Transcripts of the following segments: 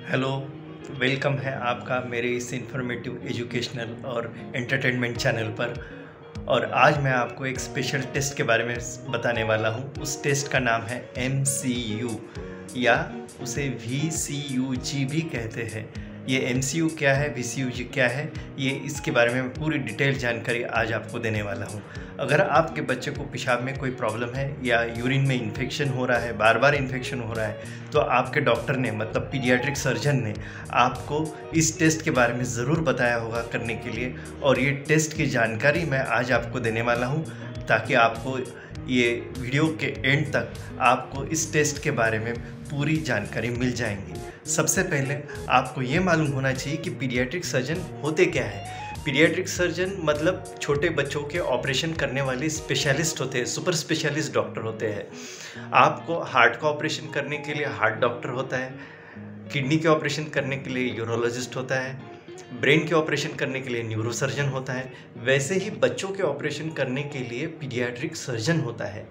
Hello, welcome है आपका मेरे इस इन्फॉर्मेटिव एजुकेशनल और एंटरटेनमेंट चैनल पर। और आज मैं आपको एक स्पेशल टेस्ट के बारे में बताने वाला हूँ। उस टेस्ट का नाम है MCU या उसे VCUG भी कहते हैं। ये MCU क्या है, VCUG क्या है, ये इसके बारे में मैं पूरी डिटेल जानकारी आज आपको देने वाला हूँ। अगर आपके बच्चे को पेशाब में कोई प्रॉब्लम है या यूरिन में इन्फेक्शन हो रहा है, बार बार इन्फेक्शन हो रहा है, तो आपके डॉक्टर ने मतलब पीडियाट्रिक सर्जन ने आपको इस टेस्ट के बारे में ज़रूर बताया होगा करने के लिए। और ये टेस्ट की जानकारी मैं आज आपको देने वाला हूँ ताकि आपको ये वीडियो के एंड तक आपको इस टेस्ट के बारे में पूरी जानकारी मिल जाएंगी। सबसे पहले आपको ये मालूम होना चाहिए कि पीडियाट्रिक सर्जन होते क्या है। पीडियाट्रिक सर्जन मतलब छोटे बच्चों के ऑपरेशन करने वाले स्पेशलिस्ट होते हैं, सुपर स्पेशलिस्ट डॉक्टर होते हैं। आपको हार्ट का ऑपरेशन करने के लिए हार्ट डॉक्टर होता है, किडनी के ऑपरेशन करने के लिए यूरोलॉजिस्ट होता है, ब्रेन के ऑपरेशन करने के लिए न्यूरोसर्जन होता है। वैसे ही बच्चों के ऑपरेशन करने के लिए पीडियाट्रिक सर्जन होता है।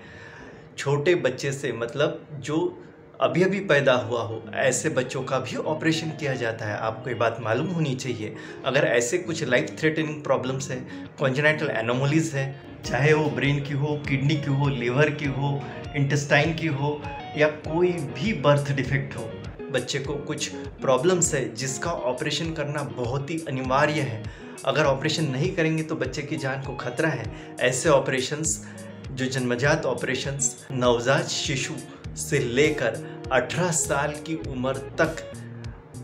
छोटे बच्चे से मतलब जो अभी अभी पैदा हुआ हो, ऐसे बच्चों का भी ऑपरेशन किया जाता है। आपको ये बात मालूम होनी चाहिए। अगर ऐसे कुछ लाइफ थ्रेटनिंग प्रॉब्लम्स है, कॉन्जेनाइटल एनोमलीज है, चाहे वो ब्रेन की हो, किडनी की हो, लिवर की हो, इंटेस्टाइन की हो या कोई भी बर्थ डिफेक्ट हो, बच्चे को कुछ प्रॉब्लम्स है जिसका ऑपरेशन करना बहुत ही अनिवार्य है। अगर ऑपरेशन नहीं करेंगे तो बच्चे की जान को खतरा है। ऐसे ऑपरेशंस जो जन्मजात ऑपरेशंस नवजात शिशु से लेकर 18 साल की उम्र तक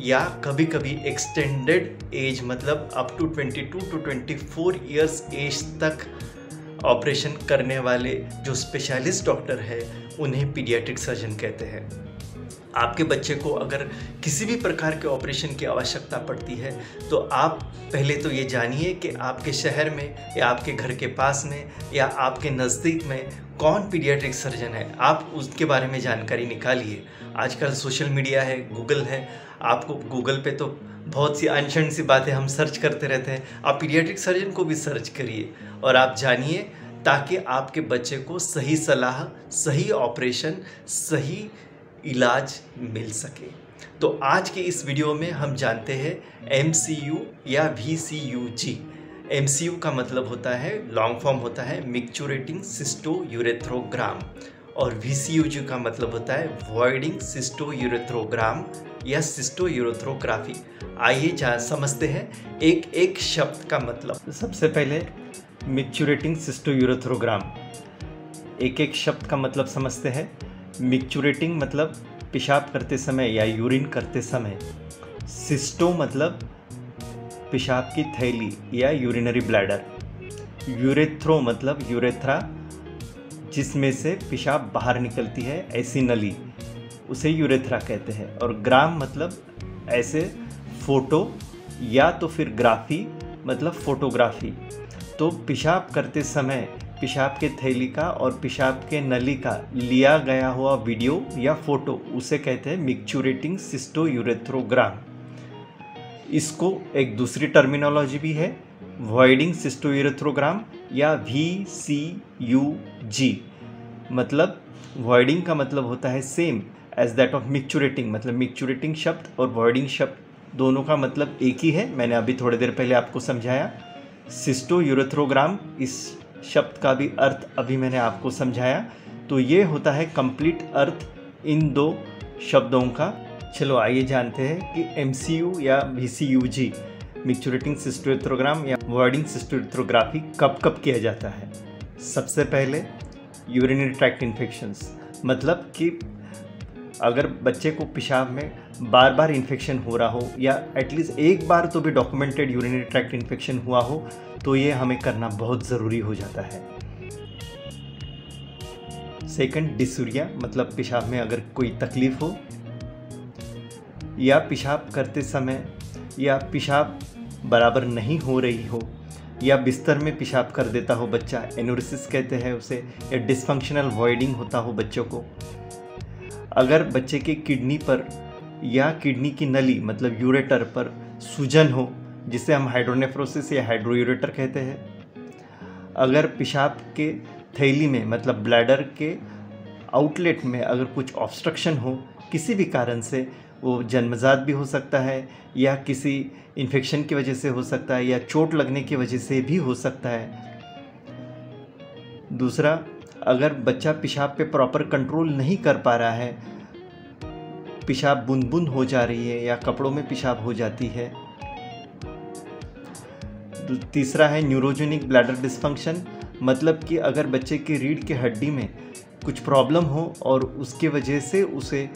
या कभी कभी एक्सटेंडेड एज मतलब up to 22 to 24 years age तक ऑपरेशन करने वाले जो स्पेशलिस्ट डॉक्टर है उन्हें पीडियाट्रिक सर्जन कहते हैं। आपके बच्चे को अगर किसी भी प्रकार के ऑपरेशन की आवश्यकता पड़ती है तो आप पहले तो ये जानिए कि आपके शहर में या आपके घर के पास में या आपके नज़दीक में कौन पीडियाट्रिक सर्जन है। आप उसके बारे में जानकारी निकालिए। आजकल सोशल मीडिया है, गूगल है, आपको गूगल पे तो बहुत सी अनशन सी बातें हम सर्च करते रहते हैं। आप पीडियाट्रिक सर्जन को भी सर्च करिए और आप जानिए ताकि आपके बच्चे को सही सलाह, सही ऑपरेशन, सही इलाज मिल सके। तो आज के इस वीडियो में हम जानते हैं MCU या VCUG। MCU का मतलब होता है, लॉन्ग फॉर्म होता है मिक्चुरेटिंग सिस्टोयूरेथ्रोग्राम, और VCUG का मतलब होता है वॉइडिंग सिस्टोयूरेथ्रोग्राम या सिस्टोयूरेथ्रोग्राफी। आइए समझते हैं एक एक शब्द का मतलब। सबसे पहले मिक्चुरेटिंग सिस्टोयूरेथ्रोग्राम, एक एक शब्द का मतलब समझते हैं। मिक्चुरेटिंग मतलब पेशाब करते समय या यूरिन करते समय। सिस्टो मतलब पेशाब की थैली या यूरिनरी ब्लैडर। यूरेथ्रो मतलब यूरेथ्रा जिसमें से पेशाब बाहर निकलती है, ऐसी नली, उसे यूरेथ्रा कहते हैं। और ग्राम मतलब ऐसे फोटो या तो फिर ग्राफी मतलब फोटोग्राफी। तो पेशाब करते समय पेशाब के थैली का और पेशाब के नली का लिया गया हुआ वीडियो या फोटो उसे कहते हैं मिक्चुरेटिंग सिस्टोयूरेथ्रोग्राम। इसको एक दूसरी टर्मिनोलॉजी भी है, वॉइडिंग सिस्टोयूरेथ्रोग्राम या VCUG। मतलब वॉइडिंग का मतलब होता है सेम एज दैट ऑफ मिक्चुरेटिंग, मतलब मिक्चुरेटिंग शब्द और वॉइडिंग शब्द दोनों का मतलब एक ही है। मैंने अभी थोड़ी देर पहले आपको समझाया। सिस्टोयूरेथ्रोग्राम इस शब्द का भी अर्थ अभी मैंने आपको समझाया। तो ये होता है कंप्लीट अर्थ इन दो शब्दों का। चलो आइए जानते हैं कि MCU या VCUG मिक्चुरेटिंग सिस्टोयूरेथ्रोग्राम या वॉइडिंग सिस्टोयूरेथ्रोग्राफी कब कब किया जाता है। सबसे पहले यूरिनरी ट्रैक्ट इन्फेक्शंस, मतलब कि अगर बच्चे को पेशाब में बार बार इन्फेक्शन हो रहा हो या एटलीस्ट एक बार तो भी डॉक्यूमेंटेड यूरिनरी ट्रैक्ट इन्फेक्शन हुआ हो तो ये हमें करना बहुत ज़रूरी हो जाता है। सेकंड, डिसूरिया मतलब पेशाब में अगर कोई तकलीफ हो या पेशाब करते समय या पेशाब बराबर नहीं हो रही हो या बिस्तर में पेशाब कर देता हो बच्चा, एनोरेसिस कहते हैं उसे, या डिसफंक्शनल वॉइडिंग होता हो बच्चों को। अगर बच्चे के किडनी पर या किडनी की नली मतलब यूरेटर पर सूजन हो जिसे हम हाइड्रोनेफ्रोसिस या हाइड्रोयूरेटर कहते हैं। अगर पेशाब के थैली में मतलब ब्लैडर के आउटलेट में अगर कुछ ऑब्स्ट्रक्शन हो किसी भी कारण से, वो जन्मजात भी हो सकता है या किसी इन्फेक्शन की वजह से हो सकता है या चोट लगने की वजह से भी हो सकता है। दूसरा, अगर बच्चा पेशाब पे प्रॉपर कंट्रोल नहीं कर पा रहा है, पेशाब बूंद बूंद हो जा रही है या कपड़ों में पेशाब हो जाती है। तीसरा है न्यूरोजेनिक ब्लैडर डिस्फंक्शन, मतलब कि अगर बच्चे की रीढ़ की हड्डी में कुछ प्रॉब्लम हो और उसके वजह से उसे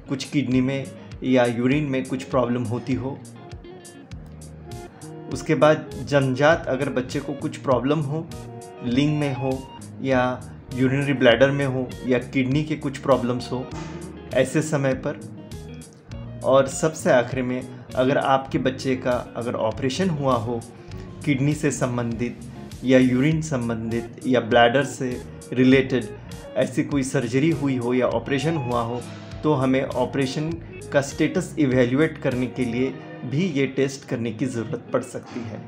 कुछ किडनी में या यूरिन में कुछ प्रॉब्लम होती हो। उसके बाद जन्मजात अगर बच्चे को कुछ प्रॉब्लम हो, लिंग में हो या यूरिनरी ब्लैडर में हो या किडनी के कुछ प्रॉब्लम्स हो ऐसे समय पर। और सबसे आखिर में, अगर आपके बच्चे का अगर ऑपरेशन हुआ हो किडनी से संबंधित या यूरिन संबंधित या ब्लैडर से रिलेटेड, ऐसी कोई सर्जरी हुई हो या ऑपरेशन हुआ हो, तो हमें ऑपरेशन का स्टेटस इवैल्यूएट करने के लिए भी ये टेस्ट करने की ज़रूरत पड़ सकती है।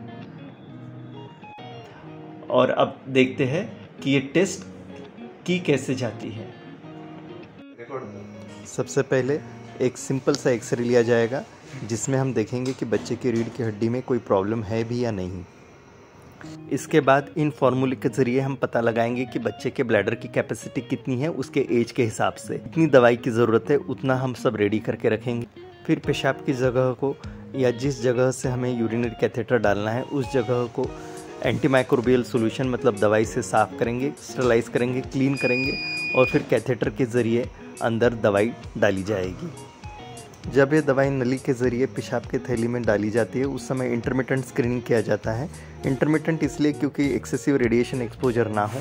और अब देखते हैं कि ये टेस्ट की कैसे जाती है। सबसे पहले एक सिंपल सा एक्सरे लिया जाएगा जिसमें हम देखेंगे कि बच्चे की रीढ़ की हड्डी में कोई प्रॉब्लम है भी या नहीं। इसके बाद इन फॉर्मूले के ज़रिए हम पता लगाएंगे कि बच्चे के ब्लैडर की कैपेसिटी कितनी है, उसके एज के हिसाब से इतनी दवाई की ज़रूरत है उतना हम सब रेडी करके रखेंगे। फिर पेशाब की जगह को या जिस जगह से हमें यूरिनरी कैथेटर डालना है उस जगह को एंटीमाइक्रोबियल सॉल्यूशन मतलब दवाई से साफ़ करेंगे, स्टरलाइज करेंगे, क्लीन करेंगे और फिर कैथेटर के ज़रिए अंदर दवाई डाली जाएगी। जब ये दवाई नली के ज़रिए पेशाब के थैली में डाली जाती है उस समय इंटरमिटेंट स्क्रीनिंग किया जाता है। इंटरमिटेंट इसलिए क्योंकि एक्सेसिव रेडिएशन एक्सपोजर ना हो।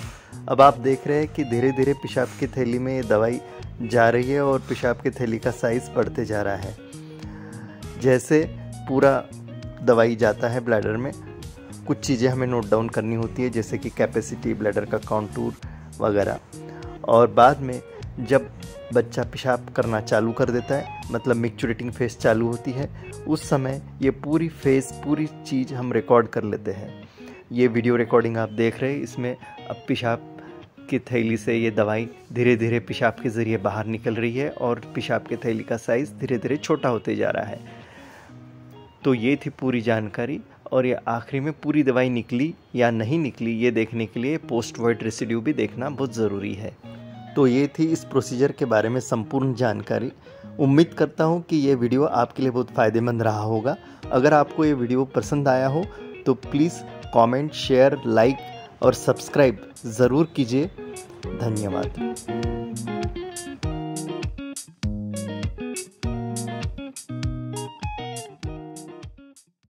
अब आप देख रहे हैं कि धीरे धीरे पेशाब की थैली में ये दवाई जा रही है और पेशाब की थैली का साइज़ बढ़ते जा रहा है। जैसे पूरा दवाई जाता है ब्लैडर में, कुछ चीज़ें हमें नोट डाउन करनी होती है जैसे कि कैपेसिटी, ब्लैडर का कॉन्टूर वगैरह। और बाद में जब बच्चा पेशाब करना चालू कर देता है, मतलब मिक्चुरेटिंग फेज चालू होती है, उस समय ये पूरी फेज, पूरी चीज़ हम रिकॉर्ड कर लेते हैं। ये वीडियो रिकॉर्डिंग आप देख रहे हैं, इसमें अब पेशाब की थैली से ये दवाई धीरे धीरे पेशाब के ज़रिए बाहर निकल रही है और पेशाब की थैली का साइज़ धीरे धीरे छोटा होते जा रहा है। तो ये थी पूरी जानकारी। और ये आखिरी में पूरी दवाई निकली या नहीं निकली ये देखने के लिए पोस्ट वॉइड रेसिड्यू भी देखना बहुत ज़रूरी है। तो ये थी इस प्रोसीजर के बारे में संपूर्ण जानकारी। उम्मीद करता हूँ कि ये वीडियो आपके लिए बहुत फ़ायदेमंद रहा होगा। अगर आपको ये वीडियो पसंद आया हो तो प्लीज़ कमेंट, शेयर, लाइक और सब्सक्राइब ज़रूर कीजिए। धन्यवाद।